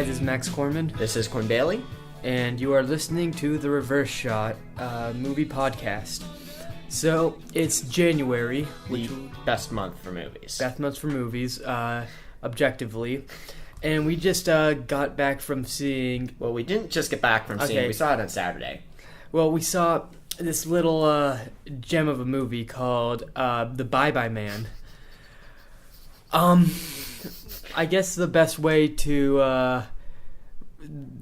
Hi, this is Max Corman. This is Corn Bailey. And you are listening to The Reverse Shot movie podcast. So, it's January. The best month for movies. Best month for movies, objectively. And we just got back from seeing... Well, we didn't just get back from seeing it. We saw it on Saturday. Well, we saw this little gem of a movie called The Bye-Bye Man. I guess the best way to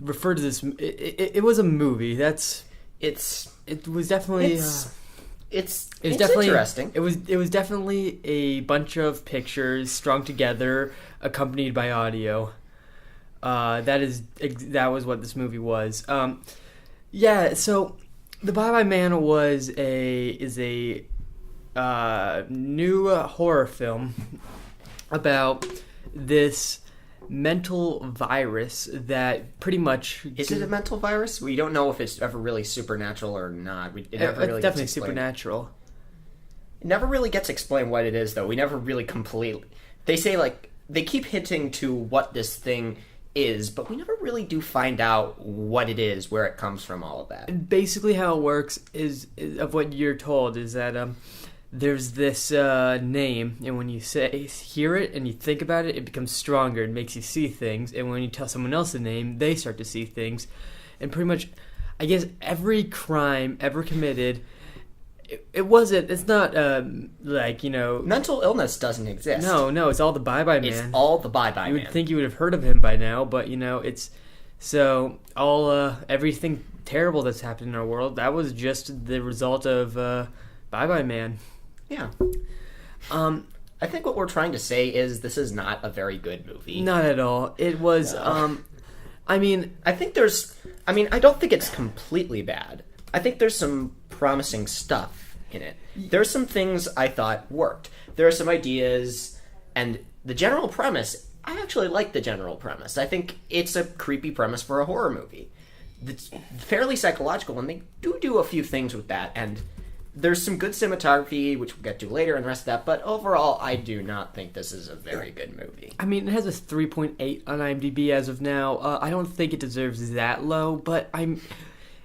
refer to this, it was a movie. It was definitely interesting. It was definitely a bunch of pictures strung together, accompanied by audio. That was what this movie was. So The Bye-Bye Man is a new horror film about this mental virus that pretty much... Is it a mental virus? We don't know if it's ever really supernatural or not. It's definitely supernatural. It never really gets explained what it is, though. We never really completely... They say, they keep hinting to what this thing is, but we never really do find out what it is, where it comes from, all of that. Basically how it works is of what you're told, is that... there's this name, and when you hear it and you think about it, it becomes stronger and makes you see things. And when you tell someone else the name, they start to see things. And pretty much, I guess, every crime ever committed, it's not mental illness doesn't exist. No, it's all the Bye-Bye Man. It's all the Bye-Bye Man. You would think you would have heard of him by now, but, it's... So, everything terrible that's happened in our world, that was just the result of... Bye-Bye Man. Yeah. I think what we're trying to say is this is not a very good movie. Not at all. It was, no. I don't think it's completely bad. I think there's some promising stuff in it. There's some things I thought worked. There are some ideas, and the general premise, I actually like the general premise. I think it's a creepy premise for a horror movie. It's fairly psychological, and they do a few things with that, and... There's some good cinematography, which we'll get to later, and the rest of that, but overall, I do not think this is a very good movie. I mean, it has a 3.8 on IMDb as of now. I don't think it deserves that low, but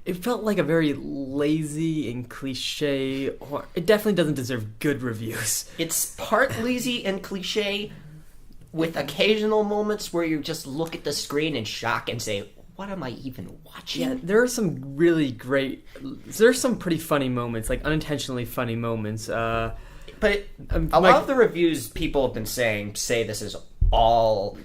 it felt like a very lazy and cliche, or it definitely doesn't deserve good reviews. It's part lazy and cliche, with occasional moments where you just look at the screen in shock and say, what am I even watching? Yeah, there's some pretty funny moments, like unintentionally funny moments. But a lot of the reviews people have been say this is all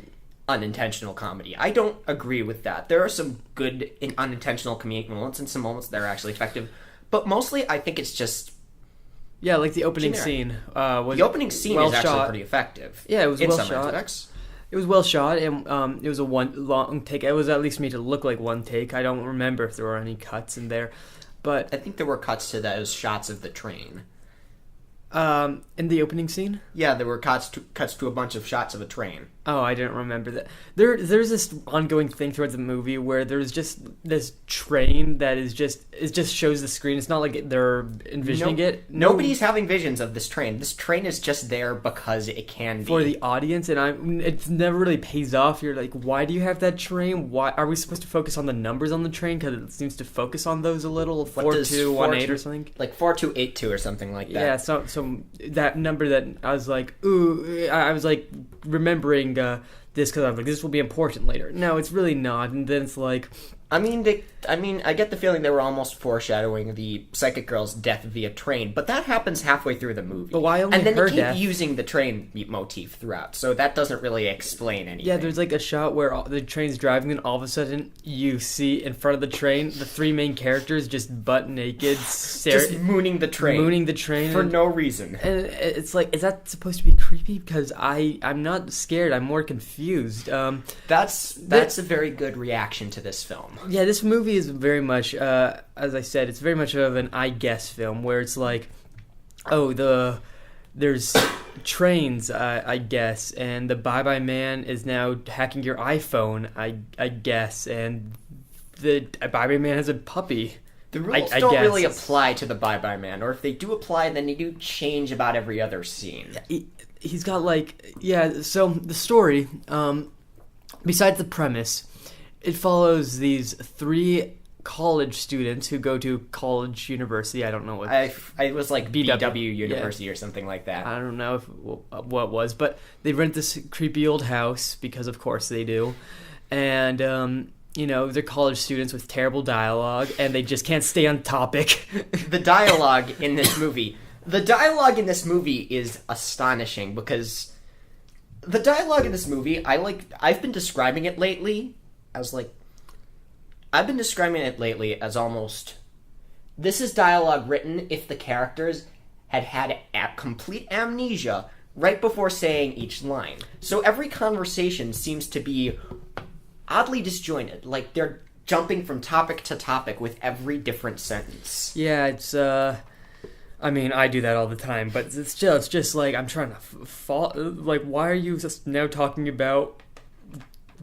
unintentional comedy. I don't agree with that. There are some good unintentional comedic moments and some moments that are actually effective. But mostly, I think it's just... Yeah, like the opening scene. The opening scene is actually pretty effective. Yeah, it was well shot. Respects. It was well shot, and it was a long take. It was at least made to look like one take. I don't remember if there were any cuts in there, but I think there were cuts to those shots of the train. In the opening scene? Yeah, there were cuts to a bunch of shots of a train. Oh, I didn't remember that. There's this ongoing thing towards the movie where there's just this train that it just shows the screen. It's not like they're envisioning it. Nobody's having visions of this train. This train is just there because it can be. For the audience, and it never really pays off. You're like, why do you have that train? Why are we supposed to focus on the numbers on the train? Because it seems to focus on those a little. 4218 or something. Like 4282 or something like that. Yeah, so that number that I was like, ooh, I was like remembering this because I was like, this will be important later. No, it's really not. And then it's like... I get the feeling they were almost foreshadowing the psychic girl's death via train, but that happens halfway through the movie. But why only and then her they keep death? using the train motif throughout, so that doesn't really explain anything. Yeah, there's like a shot where the train's driving, and all of a sudden you see in front of the train the three main characters just butt naked, just mooning the train for no reason. And it's like, is that supposed to be creepy? Because I'm not scared. I'm more confused. That's a very good reaction to this film. Yeah, this movie is very much, as I said, it's very much of an I guess film where it's like, there's trains, I guess, and the Bye-Bye Man is now hacking your iPhone, I guess, and the Bye-Bye Man has a puppy. The rules don't really apply to the Bye-Bye Man, or if they do apply, then they do change about every other scene. He's got so the story, besides the premise, it follows these three college students who go to college university. I don't know what I was like BW University yeah. or something like that. I don't know what it was, but they rent this creepy old house because of course they do, and they're college students with terrible dialogue, and they just can't stay on topic. The dialogue in this movie is astonishing because the dialogue in this movie, I've been describing it lately as almost, this is dialogue written if the characters had complete amnesia right before saying each line. So every conversation seems to be oddly disjointed, like they're jumping from topic to topic with every different sentence. Yeah, it's I do that all the time, but it's just like I'm trying to like, why are you just now talking about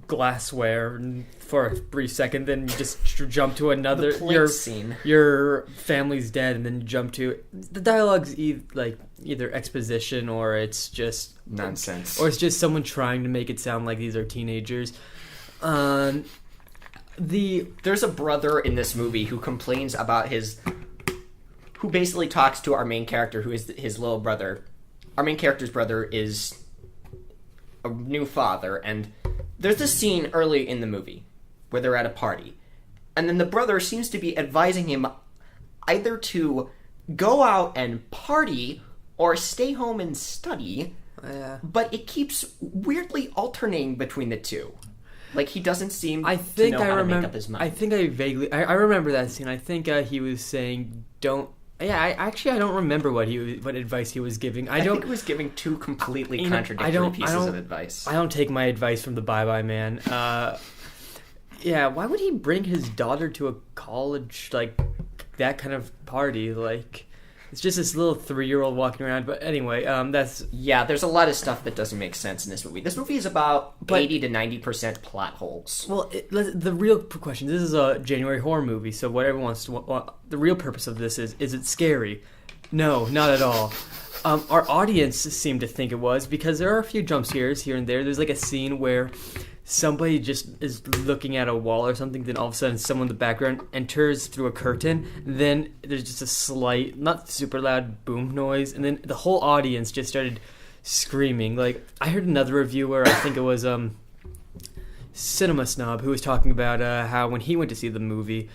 glassware for a brief second, then you just jump to another scene. Your family's dead, and then you jump to the dialogue's either exposition or it's just nonsense, or it's just someone trying to make it sound like these are teenagers. There's a brother in this movie who complains about who basically talks to our main character, who is his little brother. Our main character's brother is a new father, and there's this scene early in the movie where they're at a party, and then the brother seems to be advising him either to go out and party or stay home and study, but it keeps weirdly alternating between the two. Like, he doesn't seem to know how to make up his mind. I think I remember that scene. I think he was saying, don't... Yeah, I don't remember what advice he was giving. I think he was giving two completely contradictory pieces of advice. I don't take my advice from the Bye Bye Man. Yeah, why would he bring his daughter to a college, like, that kind of party? Like, it's just this little 3-year-old walking around. But anyway, there's a lot of stuff that doesn't make sense in this movie. This movie is about 80 to 90% plot holes. Well, the real question, this is a January horror movie, so what everyone wants to... the real purpose of this is it scary? No, not at all. Our audience seemed to think it was, because there are a few jump scares here and there. There's like a scene where somebody just is looking at a wall or something, then all of a sudden someone in the background enters through a curtain, then there's just a slight, not super loud boom noise, and then the whole audience just started screaming. Like, I heard another reviewer, I think it was Cinema Snob, who was talking about how when he went to see the movie,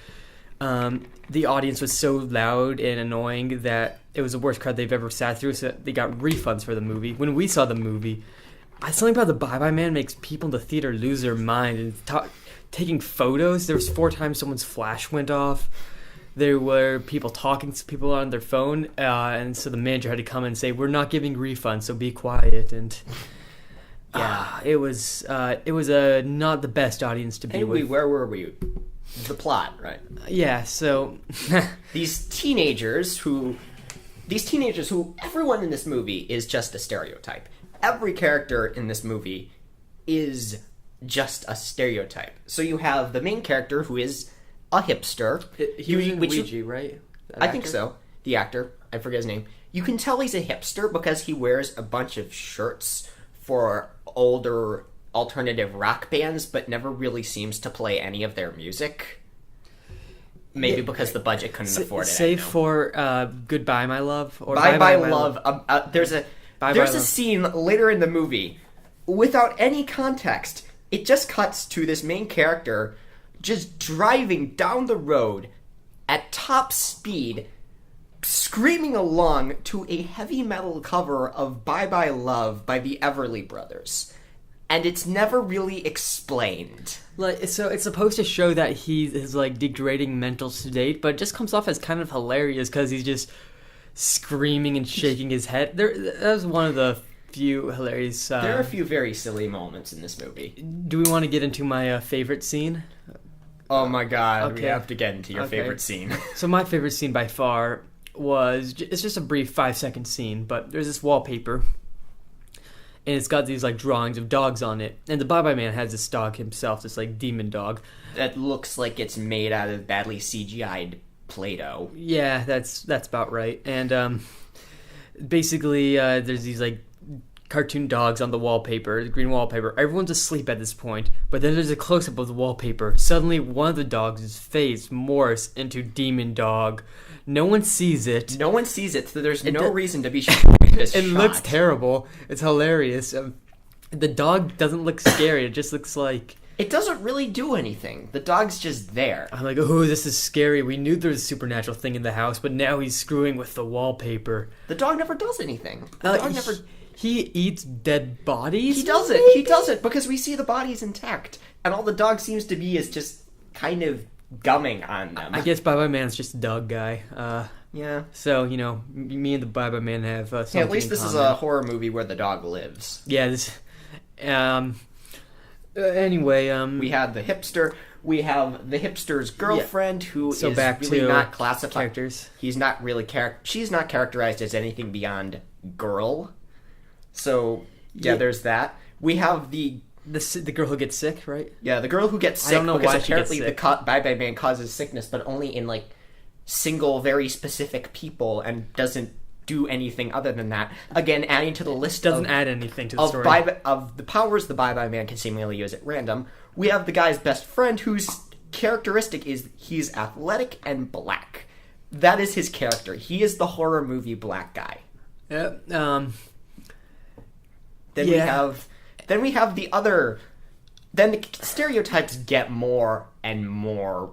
the audience was so loud and annoying that it was the worst crowd they've ever sat through, so they got refunds for the movie. When we saw the movie, something about the Bye Bye Man makes people in the theater lose their mind. And taking photos, there was 4 times someone's flash went off. There were people talking to people on their phone, and so the manager had to come and say, "We're not giving refunds, so be quiet." And it was not the best audience to be with. Where were we? The plot, right? Yeah. So these teenagers who everyone in this movie is just a stereotype. Every character in this movie is just a stereotype. So you have the main character who is a hipster. He was in Ouija, right? I think so. The actor. I forget his name. You can tell he's a hipster because he wears a bunch of shirts for older alternative rock bands, but never really seems to play any of their music. Maybe because the budget couldn't afford it. Save for Goodbye, My Love. Or Bye Bye Love. There's a scene later in the movie, without any context, it just cuts to this main character just driving down the road at top speed, screaming along to a heavy metal cover of Bye Bye Love by the Everly Brothers. And it's never really explained. So it's supposed to show that he is like degrading mental state, but it just comes off as kind of hilarious because he's just screaming and shaking his head. That was one of the few hilarious... there are a few very silly moments in this movie. Do we want to get into my favorite scene? Oh my god, okay. We have to get into your favorite scene. So my favorite scene by far it's just a brief 5-second scene, but there's this wallpaper, and it's got these like drawings of dogs on it, and the Bye Bye Man has this dog himself, this like demon dog. That looks like it's made out of badly CGI'd Play-Doh. Yeah, that's about right. And basically there's these like cartoon dogs on the wallpaper, the green wallpaper. Everyone's asleep at this point, but then there's a close-up of the wallpaper. Suddenly, one of the dogs' face morphs into demon dog. No one sees it. No one sees it, so there's no reason to be this It shot. looks terrible. It's hilarious. The dog doesn't look scary. It just looks like... It doesn't really do anything. The dog's just there. I'm like, oh, this is scary. We knew there was a supernatural thing in the house, but now he's screwing with the wallpaper. The dog never does anything. The dog never... He eats dead bodies? He doesn't. He doesn't, because we see the bodies intact. And all the dog seems to be is just kind of gumming on them. I guess Bye-Bye Man's just a dog guy. Yeah. So, me and the Bye-Bye Man have something Yeah, at least in this common. is a horror movie where the dog lives. Yeah, this... anyway, we have the hipster. We have the hipster's girlfriend, who is back really to not classified. Characters. He's not really she's not characterized as anything beyond girl. So yeah, there's that. We have the girl who gets sick, right? Yeah, the girl who gets sick. I don't know because why she gets apparently sick. the Bye-Bye Man causes sickness, but only in like single, very specific people, and doesn't do anything other than that. Again, adding to the list Doesn't add anything to the story. of the powers the Bye-Bye Man can seemingly use at random. We have the guy's best friend, whose characteristic is he's athletic and black. That is his character. He is the horror movie black guy. Then we have the other. Then the stereotypes get more and more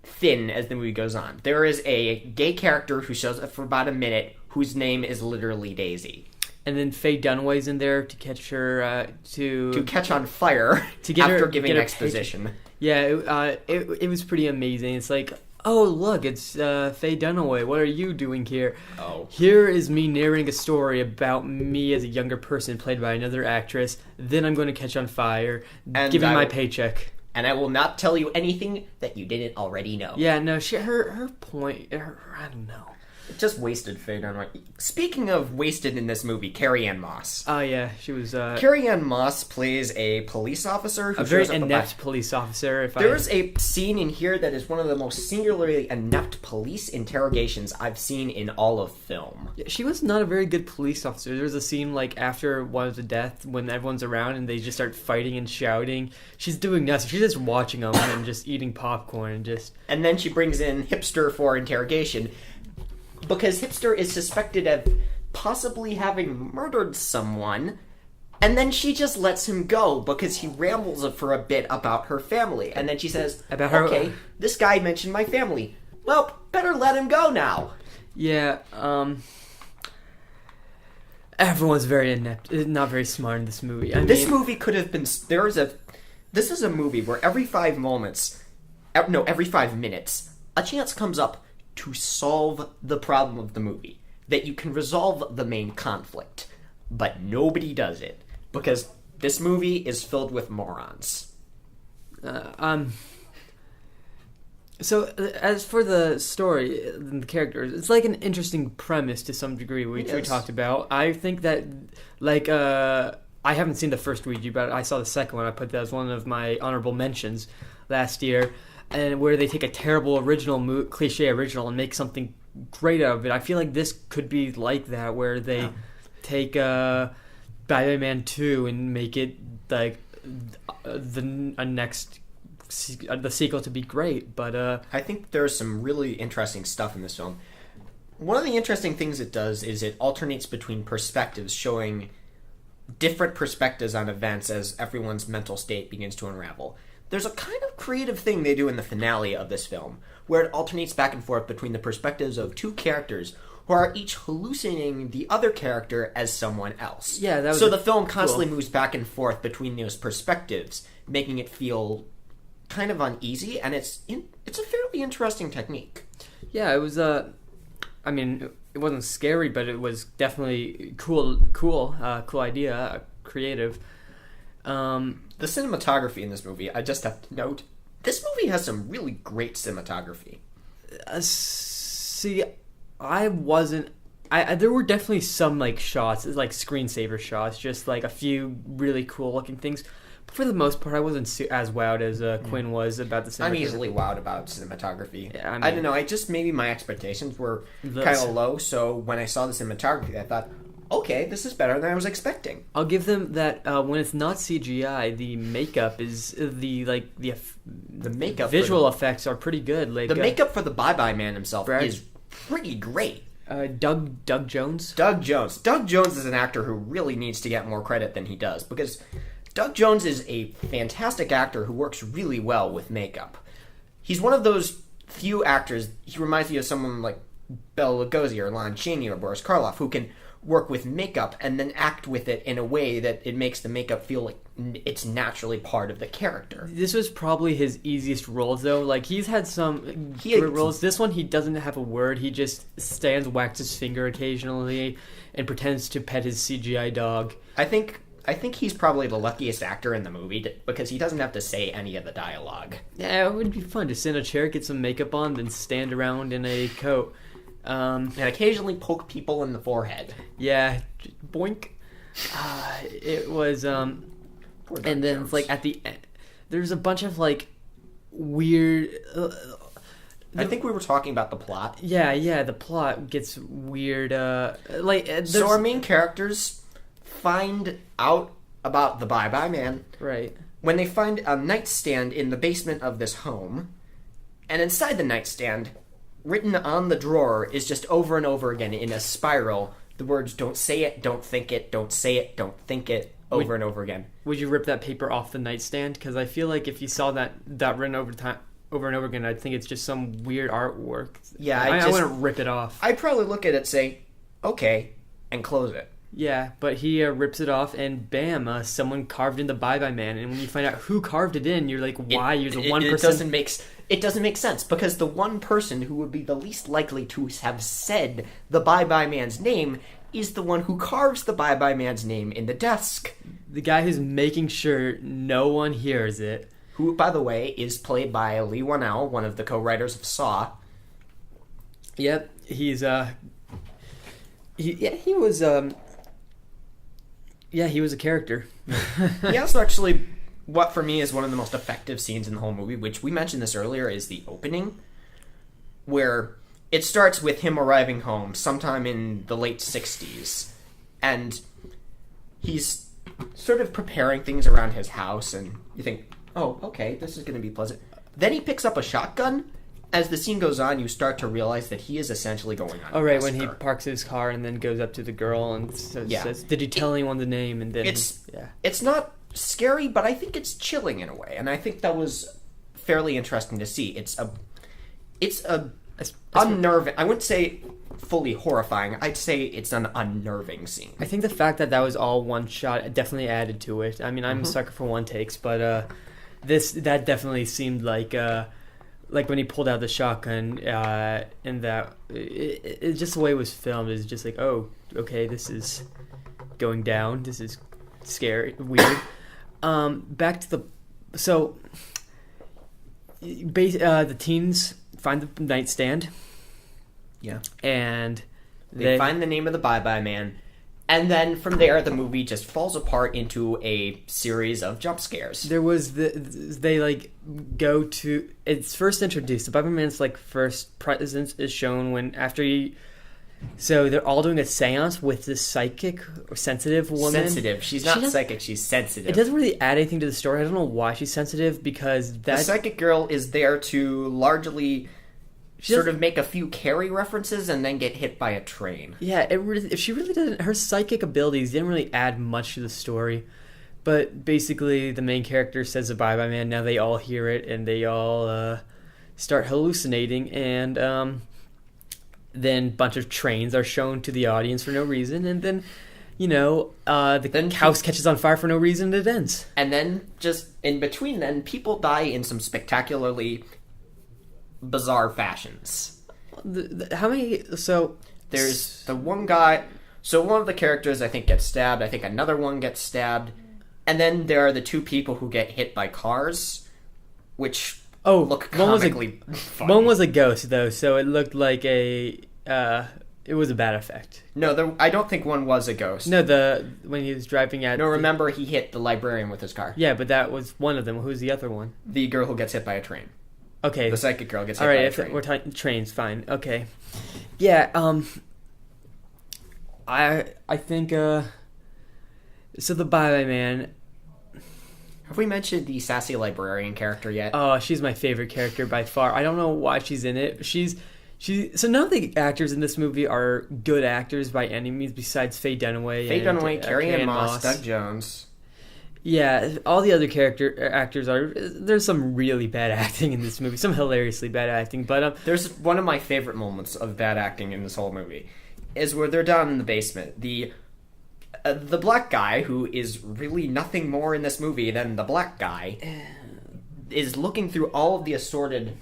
thin as the movie goes on. There is a gay character who shows up for about a minute, whose name is literally Daisy. And then Faye Dunaway's in there to catch her to catch on fire to get after her, giving get her exposition. Yeah, it was pretty amazing. It's like, oh look, it's Faye Dunaway. What are you doing here? Oh, here is me narrating a story about me as a younger person played by another actress. Then I'm going to catch on fire, give me my paycheck. And I will not tell you anything that you didn't already know. Yeah, no, her point, I don't know. It just wasted Faye Dunaway. Speaking of wasted in this movie, Carrie-Anne Moss. Oh yeah, she was. Carrie-Anne Moss plays a police officer who a very shows up inept police officer. There's a scene in here that is one of the most singularly inept police interrogations I've seen in all of film. Yeah, she was not a very good police officer. There was a scene like after one of the deaths when everyone's around and they just start fighting and shouting. She's doing nothing. She's just watching them and just eating popcorn and just. And then she brings in Hipster for interrogation. Because Hipster is suspected of possibly having murdered someone, and then she just lets him go because he rambles for a bit about her family. And then she says, okay, this guy mentioned my family. Well, better let him go now. Yeah, everyone's very inept, not very smart in this movie. This movie could have been... This is a movie where every 5 minutes, a chance comes up to solve the problem of the movie, that you can resolve the main conflict, but nobody does it because this movie is filled with morons. So as for the story and the characters, it's like an interesting premise to some degree, which we talked about. I think that I haven't seen the first Ouija, but I saw the second one. I put that as one of my honorable mentions last year. And where they take a terrible cliche original and make something great out of it. I feel like this could be like that, where they take Bye-Bye Man 2 and make it like the sequel to be great. But I think there's some really interesting stuff in this film. One of the interesting things it does is it alternates between perspectives, showing different perspectives on events as everyone's mental state begins to unravel. There's a kind of creative thing they do in the finale of this film, where it alternates back and forth between the perspectives of 2 characters who are each hallucinating the other character as someone else. Yeah, so the film constantly moves back and forth between those perspectives, making it feel kind of uneasy, and it's a fairly interesting technique. Yeah, it was it wasn't scary, but it was definitely cool idea, creative. The cinematography in this movie, I just have to note, this movie has some really great cinematography. There were definitely some like shots, like screensaver shots, just like a few really cool looking things. But for the most part, I wasn't as wowed as Quinn was about the cinematography. I'm easily wowed about cinematography. Yeah, I don't know. Maybe my expectations were kind of low. So when I saw the cinematography, I thought, okay, this is better than I was expecting. I'll give them that when it's not CGI, the makeup is the makeup visual effects are pretty good. Like the makeup for the Bye Bye Man himself Brad- is pretty great. Doug Jones. Doug Jones. Doug Jones is an actor who really needs to get more credit than he does, because Doug Jones is a fantastic actor who works really well with makeup. He's one of those few actors, he reminds me of someone like Bela Lugosi or Lon Chaney or Boris Karloff, who can work with makeup and then act with it in a way that it makes the makeup feel like it's naturally part of the character. This was probably his easiest roles, though. Like, he's had some great roles. This one, he doesn't have a word. He just stands, whacks his finger occasionally, and pretends to pet his CGI dog. I think he's probably the luckiest actor in the movie because he doesn't have to say any of the dialogue. Yeah, it would be fun to sit in a chair, get some makeup on, then stand around in a coat. And occasionally poke people in the forehead. Yeah, boink. It was, and then it's like at the end, there's a bunch of like weird. I think we were talking about the plot. Yeah, the plot gets weird. So our main characters find out about the Bye Bye Man. Right. When they find a nightstand in the basement of this home, and inside the nightstand, written on the drawer, is just over and over again in a spiral, the words "don't say it, don't think it, don't say it, don't think it," over and over again. Would you rip that paper off the nightstand? Because I feel like if you saw that written over and over again, I'd think it's just some weird artwork. Yeah, I wouldn't rip it off. I'd probably look at it, say, okay, and close it. Yeah, but he rips it off, and bam, someone carved in the Bye Bye Man. And when you find out who carved it in, you're like, why? You're the one person. It doesn't make sense, because the one person who would be the least likely to have said the Bye Bye Man's name is the one who carves the Bye Bye Man's name in the desk. The guy who's making sure no one hears it. Who, by the way, is played by Lee Whannell, one of the co-writers of Saw. Yep, he's he was he was a character. He also actually, what for me is one of the most effective scenes in the whole movie, which we mentioned this earlier, is the opening, where it starts with him arriving home sometime in the late 60s, and he's sort of preparing things around his house, and you think, oh, okay, this is going to be pleasant. Then he picks up a shotgun. As the scene goes on, you start to realize that he is essentially going on. Oh, right, when he parks his car and then goes up to the girl and says, "Did he tell anyone the name?" And then it's not scary, but I think it's chilling in a way, and I think that was fairly interesting to see. It's unnerving. I wouldn't say fully horrifying. I'd say it's an unnerving scene. I think the fact that was all one shot definitely added to it. I mean, I'm a sucker for one takes, but that definitely seemed like when he pulled out the shotgun, and that it just the way it was filmed is just like, oh, okay, this is going down. This is scary, weird. Back to the teens find the nightstand. Yeah, and they find the name of the Bye Bye Man. And then from there, the movie just falls apart into a series of jump scares. There was it's first introduced. The Bye Bye Man's first presence is shown so they're all doing a seance with this psychic or sensitive woman. Sensitive. She's not psychic, she's sensitive. It doesn't really add anything to the story. I don't know why she's sensitive, because the psychic girl is there to largely sort of make a few Carrie references and then get hit by a train. Yeah, if she really doesn't, her psychic abilities didn't really add much to the story. But basically, the main character says the Bye Bye Man. Now they all hear it and they all start hallucinating. And then a bunch of trains are shown to the audience for no reason. And then, the house catches on fire for no reason and it ends. And then, just in between then, people die in some spectacularly bizarre fashions. How many? So there's the one guy. So one of the characters, I think, gets stabbed. I think another one gets stabbed, and then there are the two people who get hit by cars, which look comically funny. One was a ghost, though, so it looked like it was a bad effect. No, I don't think one was a ghost. No, when he was driving at. No, remember he hit the librarian with his car. Yeah, but that was one of them. Who's the other one? The girl who gets hit by a train. Okay. The psychic girl gets hit by a train. We're talking trains, fine. Okay. Yeah, I think so the Bye Man. Have we mentioned the sassy librarian character yet? Oh, she's my favorite character by far. I don't know why she's in it. So none of the actors in this movie are good actors by any means, besides Faye Dunaway. Faye Dunaway, Carrie-Anne Moss, Doug Jones. Yeah, all the other actors are. There's some really bad acting in this movie, some hilariously bad acting. But there's one of my favorite moments of bad acting in this whole movie is where they're down in the basement. The black guy, who is really nothing more in this movie than the black guy, is looking through all of the assorted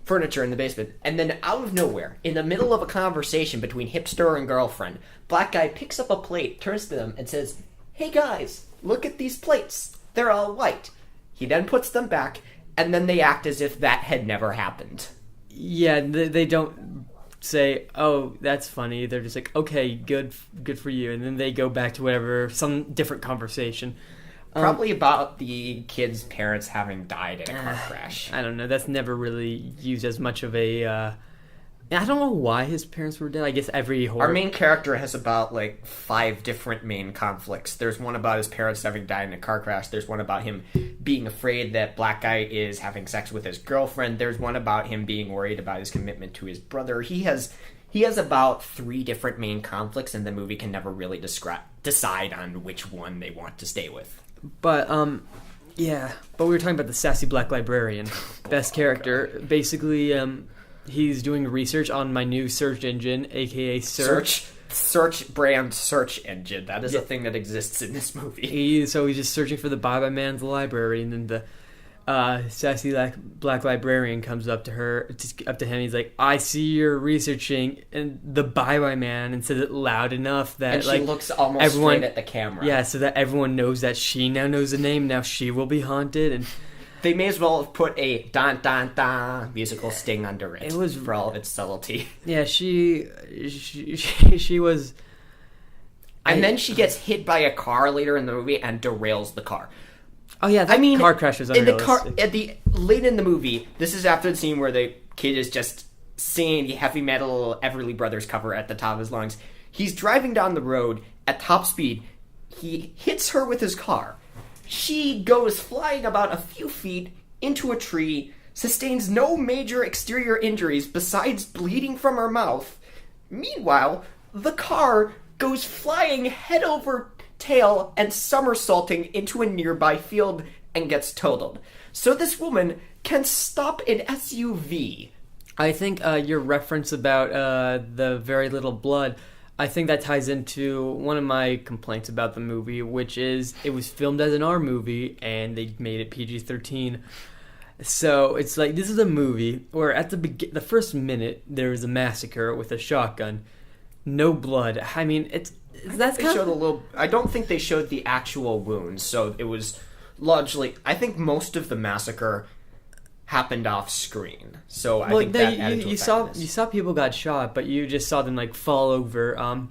furniture in the basement, and then out of nowhere, in the middle of a conversation between hipster and girlfriend, black guy picks up a plate, turns to them, and says, "Hey guys, look at these plates. They're all white." He then puts them back, and then they act as if that had never happened. Yeah, they don't say, "Oh, that's funny." They're just like, "Okay, good for you," and then they go back to whatever, some different conversation. Probably about the kid's parents having died in a car crash. I don't know. That's never really used as much of a... I don't know why his parents were dead. I guess every horror... Our main character has about, 5 different main conflicts. There's one about his parents having died in a car crash. There's one about him being afraid that black guy is having sex with his girlfriend. There's one about him being worried about his commitment to his brother. He has about 3 different main conflicts, and the movie can never really decide on which one they want to stay with. But, yeah. But we were talking about the sassy black librarian. Best character. God. Basically, he's doing research on my new search engine, a.k.a. Search brand search engine. That is a thing that exists in this movie. So he's just searching for the Bye Man's library, and then the sassy black librarian comes up to him. He's like, "I see you're researching and the Bye Man," and says it loud enough that and she looks almost straight at the camera. Yeah, so that everyone knows that she now knows the name. Now she will be haunted, and they may as well have put a "dan dan dan" musical sting under it. It was for all of its subtlety. Yeah, she was. And then she gets hit by a car later in the movie and derails the car. Oh yeah, car crash was unrealistic. Late in the movie, this is after the scene where the kid is just singing the heavy metal Everly Brothers cover at the top of his lungs. He's driving down the road at top speed. He hits her with his car. She goes flying about a few feet into a tree, sustains no major exterior injuries besides bleeding from her mouth. Meanwhile, the car goes flying head over tail and somersaulting into a nearby field and gets totaled. So this woman can stop an SUV. I think your reference about the very little blood, I think that ties into one of my complaints about the movie, which is it was filmed as an R movie and they made it PG-13. So it's like, this is a movie where at the first minute there is a massacre with a shotgun, no blood. I mean, I don't think they showed the actual wounds, so it was largely. I think most of the massacre happened off screen. So I think that added to effectiveness. You saw people got shot, but you just saw them fall over. And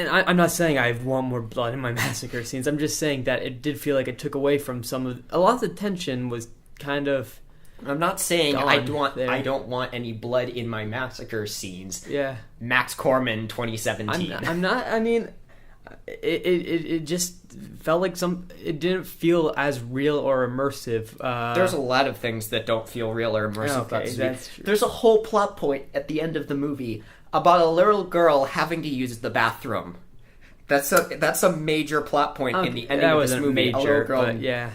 I'm not saying I want more blood in my massacre scenes. I'm just saying that it did feel like it took away from a lot of the tension was kind of. I'm not saying I don't want any blood in my massacre scenes. Yeah. Max Corman, 2017. I'm not. I mean, it just felt like it didn't feel as real or immersive. There's a lot of things that don't feel real or immersive. Okay, that's true. There's a whole plot point at the end of the movie about a little girl having to use the bathroom. That's a major plot point in the ending of this movie. Major, a little girl, but yeah.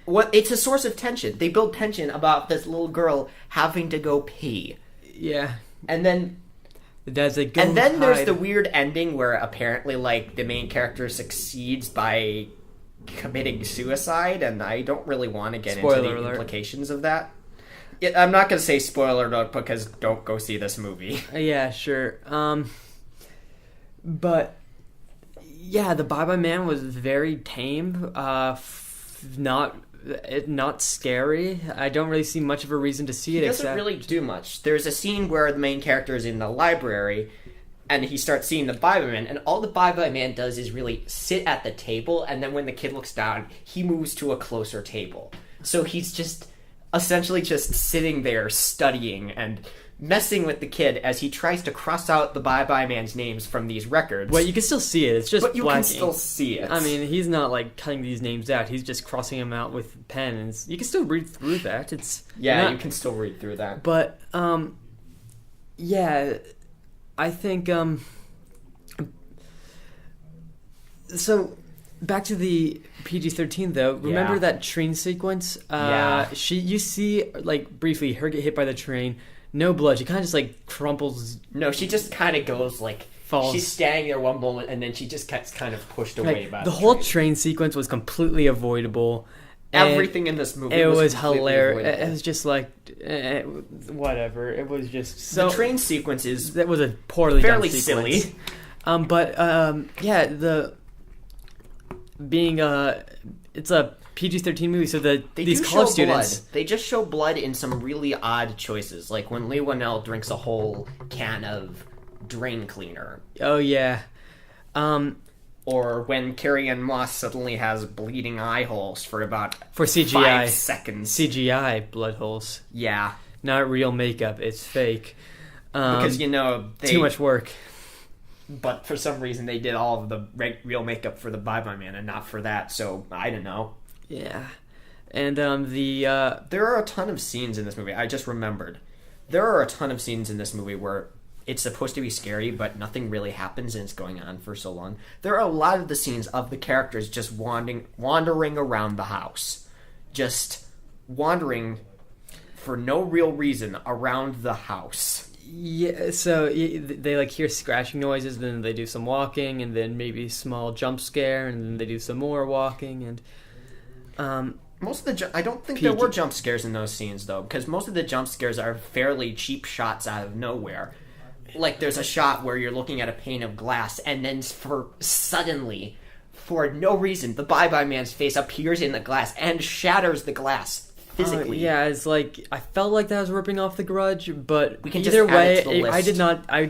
It's a source of tension. They build tension about this little girl having to go pee. Yeah. And then the dad's like, there's the weird ending where apparently the main character succeeds by committing suicide, and I don't really want to get into the implications of that. I'm not going to say spoiler alert because don't go see this movie. Yeah, sure. But yeah, the Bye Man was very tame. Not scary. I don't really see much of a reason to see it. He doesn't really do much. There's a scene where the main character is in the library, and he starts seeing the Bye Man, and all the Bye Man does is really sit at the table, and then when the kid looks down, he moves to a closer table. So he's just essentially just sitting there studying and messing with the kid as he tries to cross out the Bye-Bye Man's names from these records. Well, you can still see it. It's just But you blacking. can still see it. I mean, he's not like cutting these names out. He's just crossing them out with pen, and you can still read through that. You can still read through that. But yeah, I think so. Back to the PG-13 though. Remember that train sequence? You see like briefly her get hit by the train. No blood. She kind of just like crumples. No, she just kind of goes like falls. She's standing there one moment, and then she just gets kind of pushed away by the whole train sequence was completely avoidable. Everything in this movie was hilarious. It was just like whatever. It was just so. The train sequence is that was a poorly fairly done sequence. silly. It's a PG-13 movie, so these do college show students blood. They just show blood in some really odd choices, like when Leigh Whannell drinks a whole can of drain cleaner. Oh yeah. Or when Carrie-Anne Moss suddenly has bleeding eye holes for CGI 5 seconds. CGI blood holes. Yeah. Not real makeup, it's fake. Because, too much work. But for some reason they did all of the real makeup for the Bye-Bye Man and not for that, so I don't know. Yeah. And there are a ton of scenes in this movie. I just remembered. There are a ton of scenes in this movie where it's supposed to be scary, but nothing really happens and it's going on for so long. There are a lot of the scenes of the characters just wandering around the house. Just wandering for no real reason around the house. Yeah, so they like hear scratching noises, then they do some walking, and then maybe a small jump scare, and then they do some more walking, and most of the I don't think there were jump scares in those scenes though, because most of the jump scares are fairly cheap shots out of nowhere. Like there's a shot where you're looking at a pane of glass, and then suddenly, for no reason, the Bye-Bye Man's face appears in the glass and shatters the glass. Physically. Yeah, it's like I felt like that was ripping off The Grudge, but we can either just add it to way, the I list.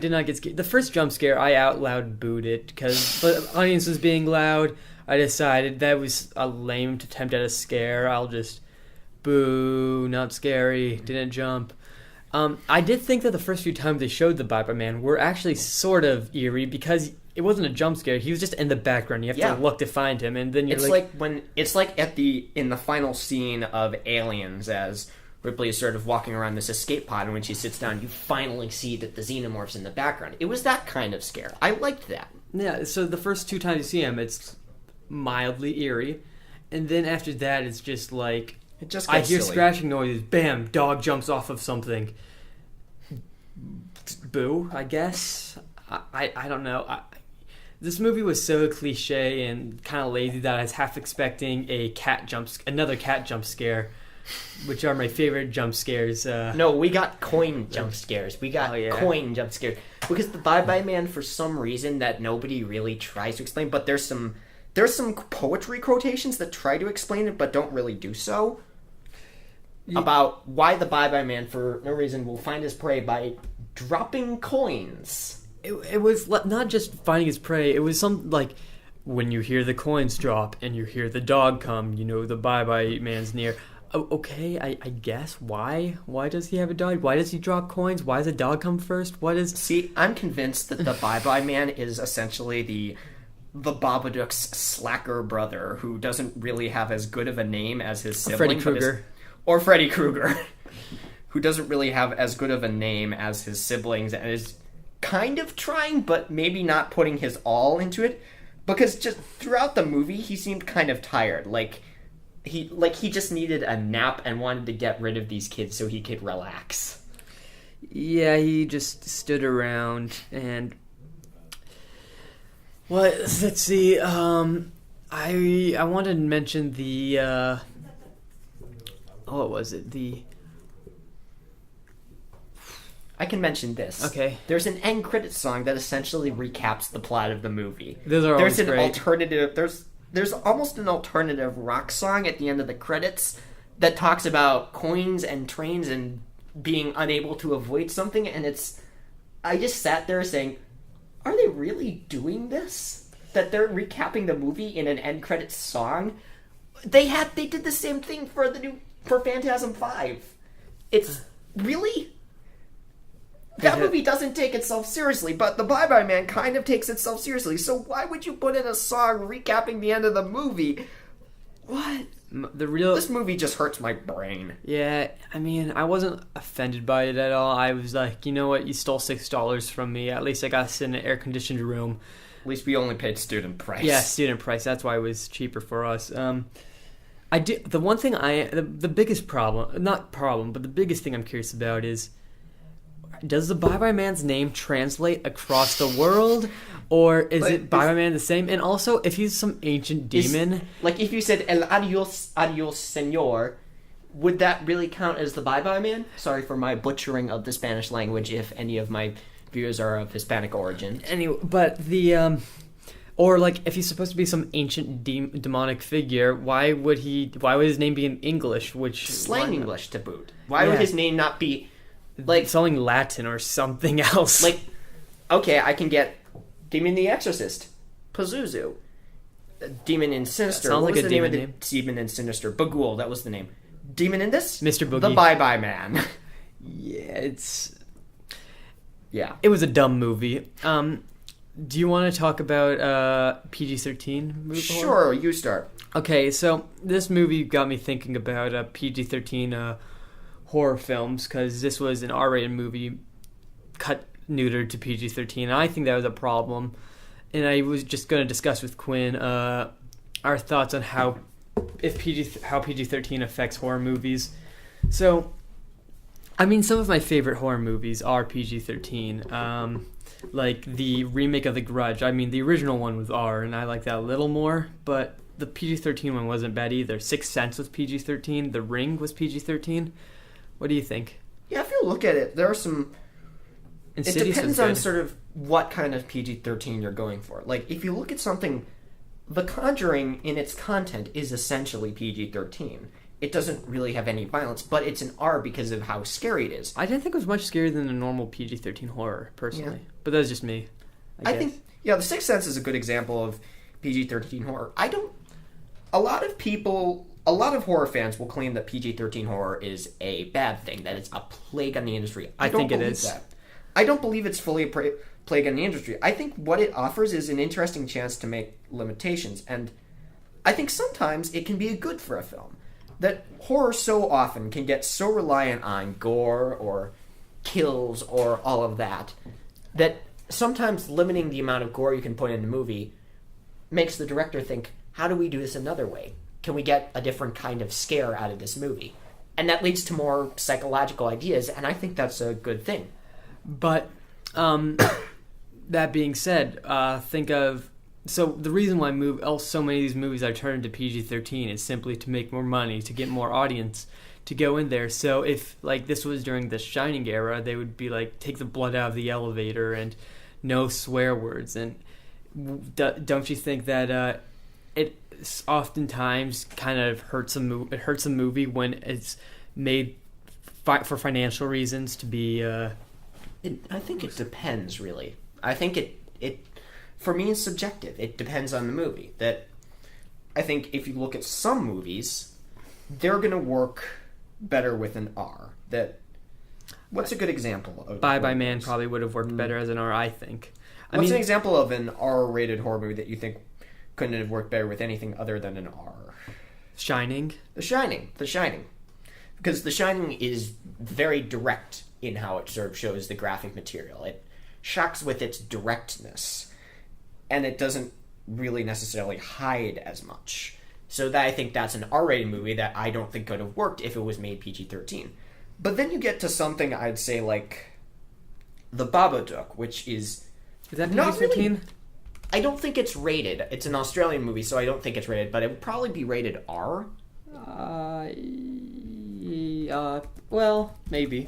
did not get scared. The first jump scare, I out loud booed it because the audience was being loud. I decided that was a lame attempt at a scare. I'll just boo, not scary, didn't jump. I did think that the first few times they showed the Bye-Bye Man were actually sort of eerie because it wasn't a jump scare. He was just in the background. You have to look to find him, and then you're it's like in the final scene of Aliens, as Ripley is sort of walking around this escape pod, and when she sits down, you finally see that the xenomorph's in the background. It was that kind of scare. I liked that. Yeah. So the first 2 times you see him, it's mildly eerie, and then after that, it's just like it just I hear silly. scratching noises. Bam! Dog jumps off of something. Boo! I guess. I don't know. This movie was so cliche and kind of lazy that I was half expecting another cat jump scare, which are my favorite jump scares. No, we got coin jump scares. We got coin jump scares because the Bye-Bye Man, for some reason that nobody really tries to explain, but there's some poetry quotations that try to explain it but don't really do so. About why the Bye-Bye Man, for no reason, will find his prey by dropping coins. It was not just finding his prey. It was some like when you hear the coins drop and you hear the dog come, the Bye-Bye Man's near. Oh, okay, I guess. Why? Why does he have a dog? Why does he drop coins? Why does the dog come first? See, I'm convinced that the Bye-Bye Man is essentially the Babadook's slacker brother who doesn't really have as good of a name as his sibling. Freddy Krueger. Or Freddy Krueger, who doesn't really have as good of a name as his siblings and is kind of trying, but maybe not putting his all into it, because just throughout the movie he seemed kind of tired, like he just needed a nap and wanted to get rid of these kids so he could relax. Yeah, he just stood around and let's see. I wanted to mention the what was it? I can mention this. Okay. There's an end credits song that essentially recaps the plot of the movie. Those are always great. Alternative. There's almost an alternative rock song at the end of the credits that talks about coins and trains and being unable to avoid something, and I just sat there saying, are they really doing this? That they're recapping the movie in an end credits song? They did the same thing for the new for Phantasm 5. It's really... That movie doesn't take itself seriously, but The Bye Bye Man kind of takes itself seriously, so why would you put in a song recapping the end of the movie? What? This movie just hurts my brain. Yeah, I mean, I wasn't offended by it at all. I was like, you know what, you stole $6 from me. At least I got to sit in an air-conditioned room. At least we only paid student price. Yeah, student price. That's why it was cheaper for us. I do. The one thing the biggest problem, not problem, but the biggest thing I'm curious about is, does the Bye Bye Man's name translate across the world, or is it Bye Bye Man the same? And also, if he's some ancient demon, like if you said El Adios, Adios, Señor, would that really count as the Bye Bye Man? Sorry for my butchering of the Spanish language. If any of my viewers are of Hispanic origin, anyway, but the or like if he's supposed to be some ancient demonic figure, why would his name be in English? Which slang English to boot. Why would his name not be like something Latin or something else? Like, okay, I can get Demon the Exorcist, Pazuzu, Demon in Sinister. Sounds what like was a the name of demon the Demon in Sinister? Bagul, that was the name. Demon in this? Mr. Boogie. The Bye Bye Man. Yeah, it was a dumb movie. Do you want to talk about PG-13? Sure, you start. Okay, so this movie got me thinking about PG-13 horror films, because this was an R-rated movie neutered to PG-13, and I think that was a problem. And I was just going to discuss with Quinn our thoughts on how PG-13 affects horror movies. So, I mean, some of my favorite horror movies are PG-13. Like the remake of The Grudge. I mean, the original one was R, and I like that a little more, but the PG-13 one wasn't bad either. Sixth Sense was PG-13. The Ring was PG-13. What do you think? Yeah, if you look at it, there are some... Insidious it depends on sort of what kind of PG-13 you're going for. Like, if you look at something... The Conjuring, in its content, is essentially PG-13. It doesn't really have any violence, but it's an R because of how scary it is. I didn't think it was much scarier than a normal PG-13 horror, personally. Yeah. But that's just me. I think, The Sixth Sense is a good example of PG-13 horror. A lot of horror fans will claim that PG-13 horror is a bad thing, that it's a plague on the industry. I think it is. That. I don't believe it's fully a plague on the industry. I think what it offers is an interesting chance to make limitations, and I think sometimes it can be good for a film. That horror so often can get so reliant on gore or kills or all of that, that sometimes limiting the amount of gore you can put in a movie makes the director think, how do we do this another way? Can we get a different kind of scare out of this movie? And that leads to more psychological ideas, and I think that's a good thing. But, that being said, think of... So the reason why so many of these movies are turned to PG-13 is simply to make more money, to get more audience to go in there. So if like this was during the Shining era, they would be like, take the blood out of the elevator and no swear words. And don't you think that it oftentimes kind of hurts a movie when it's made for financial reasons to be? I think it depends, really. I think it. For me, it's subjective. It depends on the movie. That I think if you look at some movies, they're going to work better with an R. What's a good example of Bye Bye Man probably would have worked better as an R, I think. What's an example of an R-rated horror movie that you think couldn't have worked better with anything other than an R? Shining. The Shining. Because The Shining is very direct in how it sort of shows the graphic material. It shocks with its directness. And it doesn't really necessarily hide as much. So I think that's an R-rated movie that I don't think could have worked if it was made PG-13. But then you get to something I'd say like The Babadook, which is that PG-13? Really, I don't think it's rated. It's an Australian movie, so I don't think it's rated, but it would probably be rated R. Well, maybe.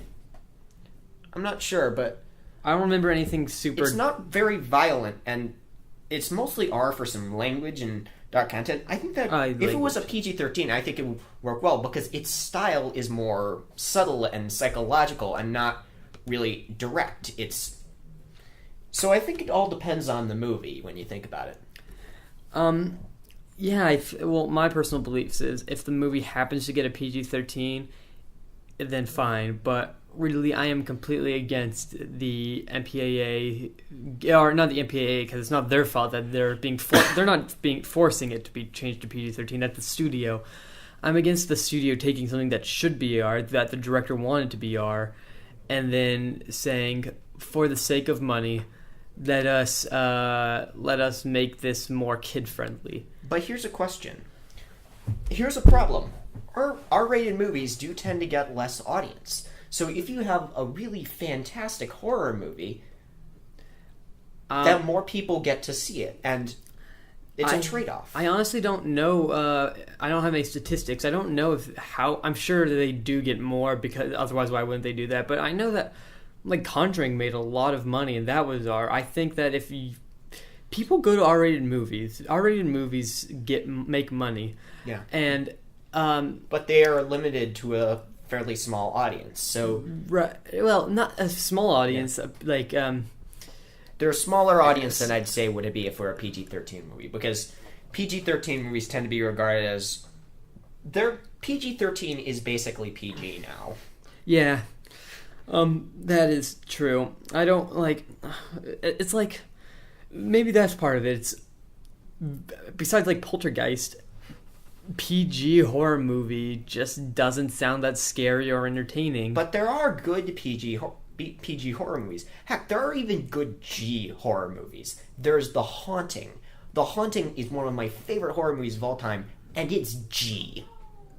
I'm not sure, but... I don't remember anything super... It's not very violent, and... It's mostly R for some language and dark content. I think that if it was a PG-13, I think it would work well because its style is more subtle and psychological and not really direct. So I think it all depends on the movie when you think about it. Yeah, well, my personal beliefs is if the movie happens to get a PG-13, then fine. But really, I am completely against the MPAA, or not the MPAA, because it's not their fault that they're not being forcing it to be changed to PG-13. That's the studio. I'm against the studio taking something that should be R, that the director wanted to be R, and then saying, for the sake of money, let us make this more kid friendly. But here's a question. Here's a problem. R-rated movies do tend to get less audience. So if you have a really fantastic horror movie, then more people get to see it, and it's a trade-off. I honestly don't know. I don't have any statistics. I don't know how. I'm sure that they do get more, because otherwise, why wouldn't they do that? But I know that, like, Conjuring made a lot of money, and that was R. I think that if people go to R-rated movies make money. Yeah. And but they are limited to a fairly small audience. So right, well, not a small audience. Like they're a smaller audience than I'd say would it be if we're a PG-13 movie, because PG-13 movies tend to be regarded as PG-13 is basically PG now. Yeah. That is true. I don't like. It's like, maybe that's part of it. It's besides, like, Poltergeist, PG horror movie just doesn't sound that scary or entertaining. But there are good PG horror movies. Heck, there are even good G horror movies. There's The Haunting. The Haunting is one of my favorite horror movies of all time, and it's G.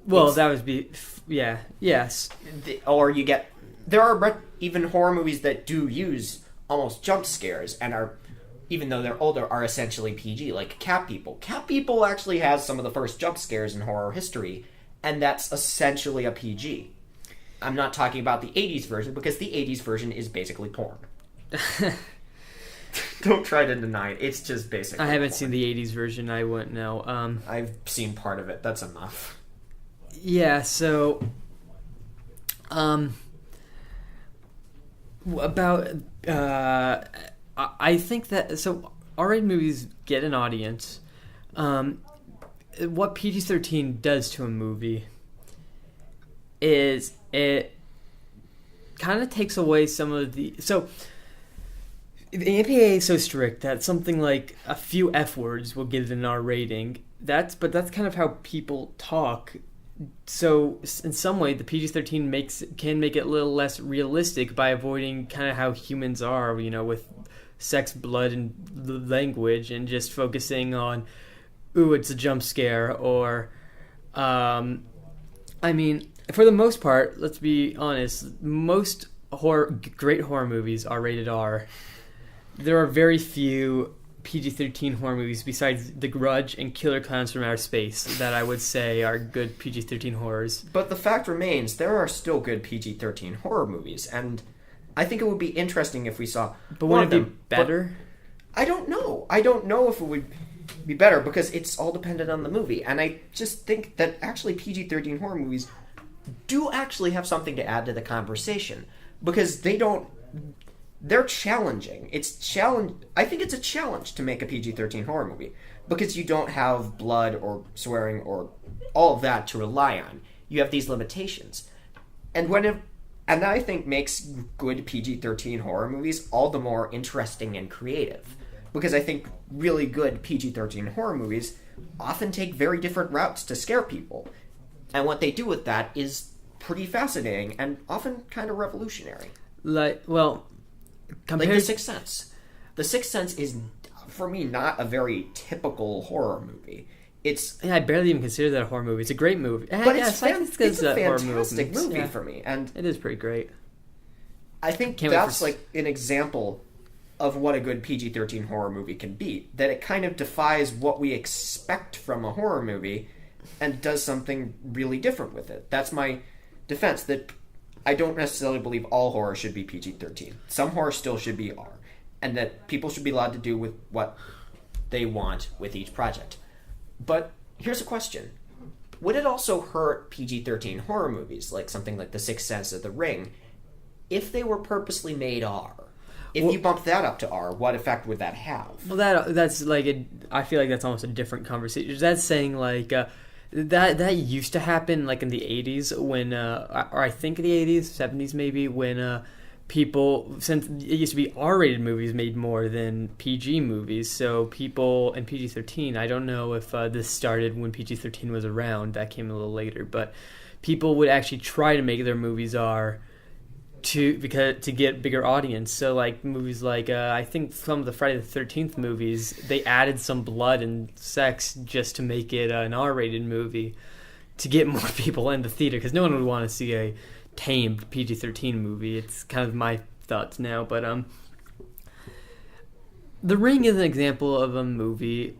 Well, that would be yes. Or you get. There are even horror movies that do use almost jump scares and are, even though they're older, are essentially PG, like Cat People. Cat People actually has some of the first jump scares in horror history, and that's essentially a PG. I'm not talking about the 80s version, because the 80s version is basically porn. Don't try to deny it. It's just basically I haven't porn. seen the 80s version. I wouldn't know. I've seen part of it. That's enough. Yeah, so about I think that, so R-rated movies get an audience. What PG-13 does to a movie is it kind of takes away some of the... So the APA is so strict that something like a few F words will get an R rating. But that's kind of how people talk. So in some way, the PG-13 can make it a little less realistic by avoiding kind of how humans are, with sex, blood, and language, and just focusing on, ooh, it's a jump scare, or, I mean, for the most part, let's be honest, most great horror movies are rated R. There are very few PG-13 horror movies besides The Grudge and Killer Clowns from Outer Space that I would say are good PG-13 horrors. But the fact remains, there are still good PG-13 horror movies, and I think it would be interesting if we saw. But would it be better? I don't know. I don't know if it would be better, because it's all dependent on the movie, and I just think that actually PG-13 horror movies do actually have something to add to the conversation, because they're challenging. I think it's a challenge to make a PG-13 horror movie, because you don't have blood or swearing or all of that to rely on. You have these limitations. And I think makes good PG-13 horror movies all the more interesting and creative, because I think really good PG-13 horror movies often take very different routes to scare people. And what they do with that is pretty fascinating and often kind of revolutionary. Like The Sixth Sense. The Sixth Sense is, for me, not a very typical horror movie. I barely even consider that a horror movie. It's a great movie. But it's a fantastic movie for me. And it is pretty great. I think that's like an example of what a good PG-13 horror movie can be. That it kind of defies what we expect from a horror movie and does something really different with it. That's my defense, that I don't necessarily believe all horror should be PG-13. Some horror still should be R. And that people should be allowed to do with what they want with each project. But here's a question. Would it also hurt PG-13 horror movies, like something like The Sixth Sense or The Ring, if they were purposely made R? If you bump that up to R, what effect would that have? Well, that's like I feel like that's almost a different conversation. That's saying like that used to happen like in the 80s when, or I think the 80s, 70s maybe, when people, since it used to be R-rated movies made more than PG movies, so people, and PG-13, I don't know if this started when PG-13 was around, that came a little later, but people would actually try to make their movies R to get bigger audience. So like movies like I think some of the Friday the 13th movies, they added some blood and sex just to make it an R-rated movie to get more people in the theater, because no one would want to see a tamed PG-13 movie. It's kind of my thoughts now, but The Ring is an example of a movie.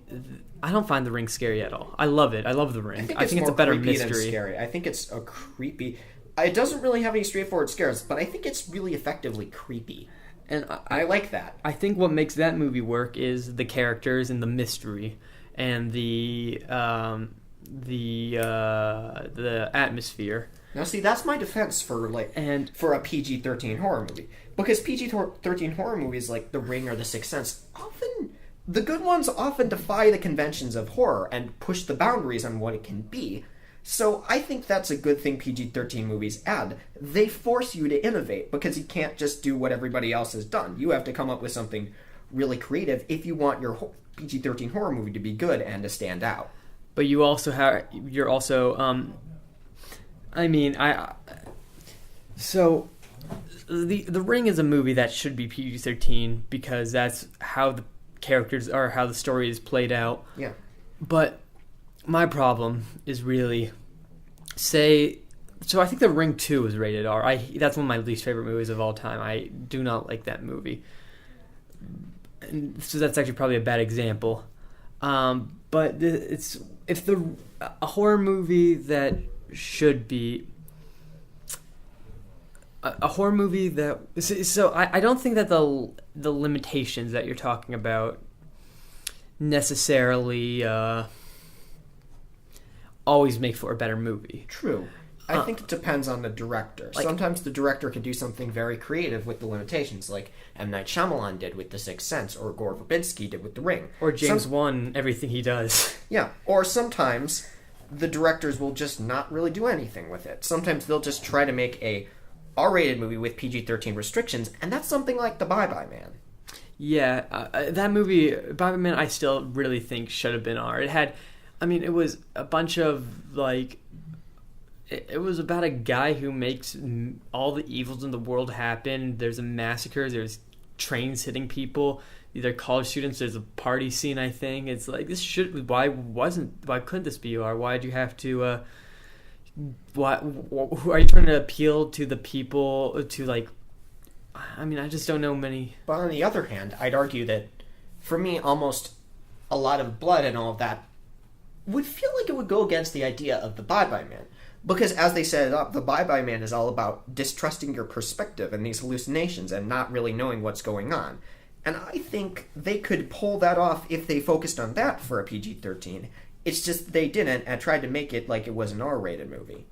I don't find The Ring scary at all. I love it. I love The Ring. I think it's a better mystery. Than scary. I think it's a creepy. It doesn't really have any straightforward scares, but I think it's really effectively creepy. And I like that. I think what makes that movie work is the characters and the mystery and the atmosphere. Now, see, that's my defense for a PG-13 horror movie, because PG-13 horror movies like The Ring or The Sixth Sense, often the good ones often defy the conventions of horror and push the boundaries on what it can be. So I think that's a good thing PG-13 movies add. They force you to innovate, because you can't just do what everybody else has done. You have to come up with something really creative if you want your PG-13 horror movie to be good and to stand out. But you're also so the Ring is a movie that should be PG-13 because that's how the characters are, how the story is played out. Yeah. But my problem is really, so I think The Ring 2 is rated R. That's one of my least favorite movies of all time. I do not like that movie. And so that's actually probably a bad example. But a horror movie that should be a horror movie that, so I don't think that the limitations that you're talking about necessarily always make for a better movie. True. I think it depends on the director. Sometimes the director can do something very creative with the limitations, like M. Night Shyamalan did with The Sixth Sense, or Gore Verbinski did with The Ring. Or James Wan, everything he does. Yeah, or sometimes the directors will just not really do anything with it. Sometimes they'll just try to make a R-rated movie with PG-13 restrictions, and that's something like The Bye-Bye Man. Yeah, that movie, Bye-Bye Man, I still really think should have been R. It was a bunch of, it was about a guy who makes all the evils in the world happen. There's a massacre. There's trains hitting people. They're college students. There's a party scene, I think. It's like, why couldn't this be R? Why did you have to, why are you trying to appeal to the people I just don't know many. But on the other hand, I'd argue that, for me, almost a lot of blood and all of that would feel like it would go against the idea of The Bye-Bye Man. Because as they set it up, The Bye-Bye Man is all about distrusting your perspective and these hallucinations and not really knowing what's going on. And I think they could pull that off if they focused on that for a PG-13. It's just they didn't and tried to make it like it was an R-rated movie.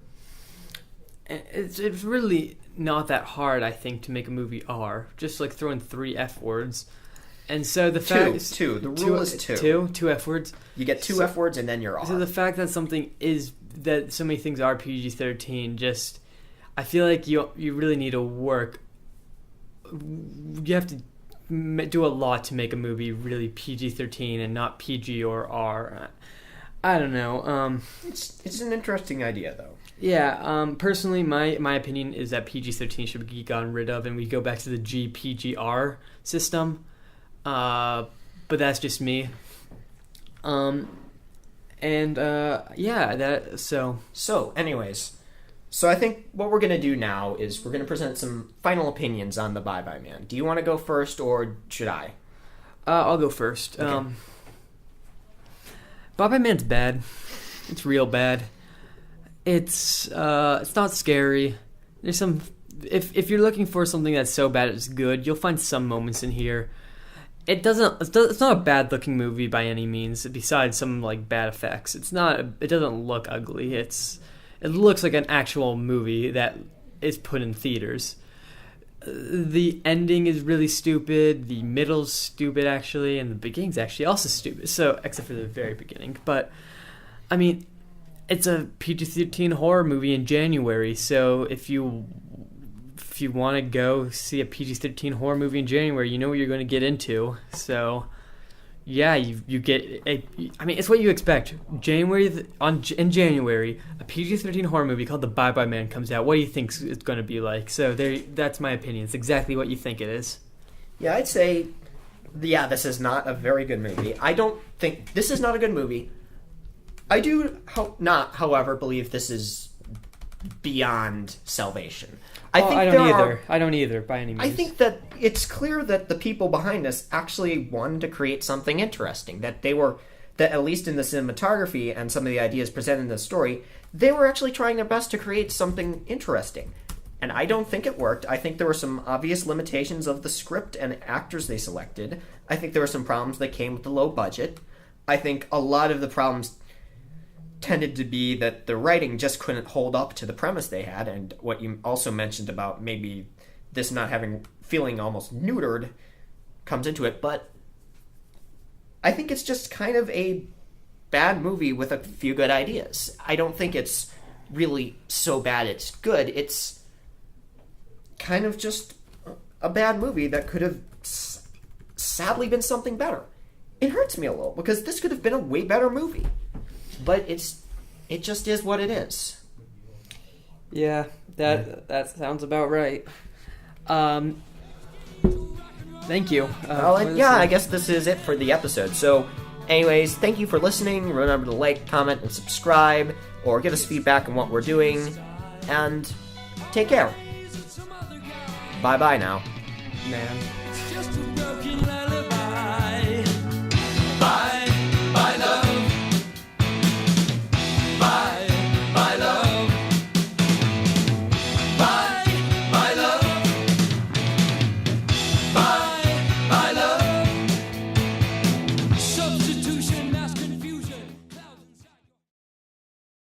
It's really not that hard, I think, to make a movie R. Just like throw in 3 F words. And so the fact two. The rule is 2. 2 F words. You get 2 F words and then you're R. So the fact that that so many things are PG-13, I feel like you really need to work. You have to do a lot to make a movie really PG-13 and not PG or R. I don't know. It's an interesting idea, though. Yeah. Personally, my opinion is that PG-13 should be gotten rid of, and we go back to the GPGR system. But that's just me. So anyways, I think what we're gonna do now is we're gonna present some final opinions on The Bye-Bye Man. Do you want to go first, or should I? I'll go first. Okay. Bye-Bye Man's bad. It's real bad. It's not scary. There's some. If you're looking for something that's so bad it's good, you'll find some moments in here. It's not a bad looking movie by any means. Besides some bad effects, it doesn't look ugly. It looks like an actual movie that is put in theaters. the ending is really stupid. The middle's stupid, actually, and the beginning's actually also stupid. So, except for the very beginning. But, I mean, it's a PG-13 horror movie in January. So, if you want to go see a PG-13 horror movie in January, you know what you're going to get into. So, yeah, you get I mean, it's what you expect. In January, a PG-13 horror movie called The Bye Bye Man comes out. What do you think it's going to be like? So that's my opinion. It's exactly what you think it is. Yeah, I'd say, this is not a very good movie. I don't think this is not a good movie. I do not, however, believe this is beyond salvation. I don't either, by any means. I think that it's clear that the people behind this actually wanted to create something interesting. That at least in the cinematography and some of the ideas presented in the story, they were actually trying their best to create something interesting. And I don't think it worked. I think there were some obvious limitations of the script and actors they selected. I think there were some problems that came with the low budget. I think a lot of the problems tended to be that the writing just couldn't hold up to the premise they had, and what you also mentioned about maybe this not feeling almost neutered comes into it. But I think it's just kind of a bad movie with a few good ideas. I don't think it's really so bad it's good. It's kind of just a bad movie that could have sadly been something better. It hurts me a little because this could have been a way better movie. But it just is what it is. Yeah, that sounds about right. Thank you. I guess this is it for the episode. So, anyways, thank you for listening. Remember to like, comment, and subscribe, or give us feedback on what we're doing. And take care. Bye-bye now. Man.